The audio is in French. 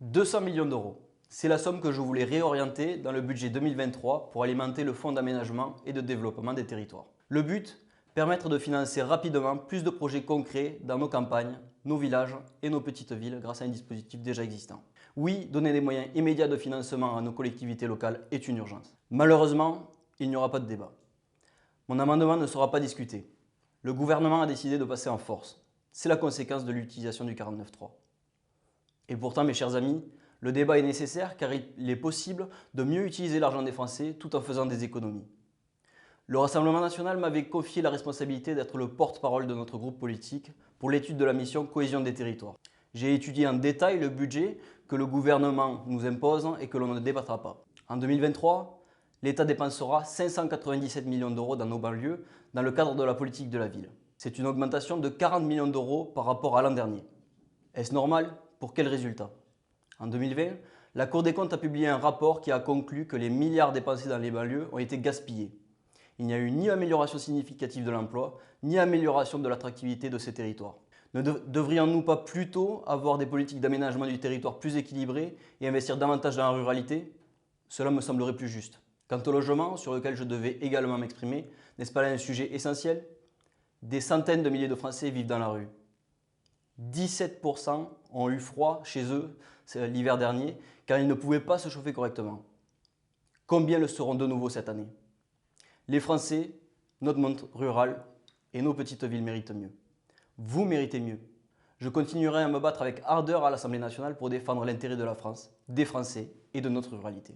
200 millions d'euros. C'est la somme que je voulais réorienter dans le budget 2023 pour alimenter le fonds d'aménagement et de développement des territoires. Le but, permettre de financer rapidement plus de projets concrets dans nos campagnes, nos villages et nos petites villes grâce à un dispositif déjà existant. Oui, donner des moyens immédiats de financement à nos collectivités locales est une urgence. Malheureusement, il n'y aura pas de débat. Mon amendement ne sera pas discuté. Le gouvernement a décidé de passer en force. C'est la conséquence de l'utilisation du 49.3. Et pourtant, mes chers amis, le débat est nécessaire car il est possible de mieux utiliser l'argent des Français tout en faisant des économies. Le Rassemblement national m'avait confié la responsabilité d'être le porte-parole de notre groupe politique pour l'étude de la mission Cohésion des territoires. J'ai étudié en détail le budget que le gouvernement nous impose et que l'on ne débattra pas. En 2023, l'État dépensera 597 millions d'euros dans nos banlieues dans le cadre de la politique de la ville. C'est une augmentation de 40 millions d'euros par rapport à l'an dernier. Est-ce normal? Pour quel résultat? En 2020, la Cour des comptes a publié un rapport qui a conclu que les milliards dépensés dans les banlieues ont été gaspillés. Il n'y a eu ni amélioration significative de l'emploi, ni amélioration de l'attractivité de ces territoires. Ne devrions-nous pas plutôt avoir des politiques d'aménagement du territoire plus équilibrées et investir davantage dans la ruralité? Cela me semblerait plus juste. Quant au logement, sur lequel je devais également m'exprimer, n'est-ce pas là un sujet essentiel? Des centaines de milliers de Français vivent dans la rue. 17% ont eu froid chez eux l'hiver dernier car ils ne pouvaient pas se chauffer correctement. Combien le seront de nouveau cette année? Les Français, notre monde rural et nos petites villes méritent mieux. Vous méritez mieux. Je continuerai à me battre avec ardeur à l'Assemblée nationale pour défendre l'intérêt de la France, des Français et de notre ruralité.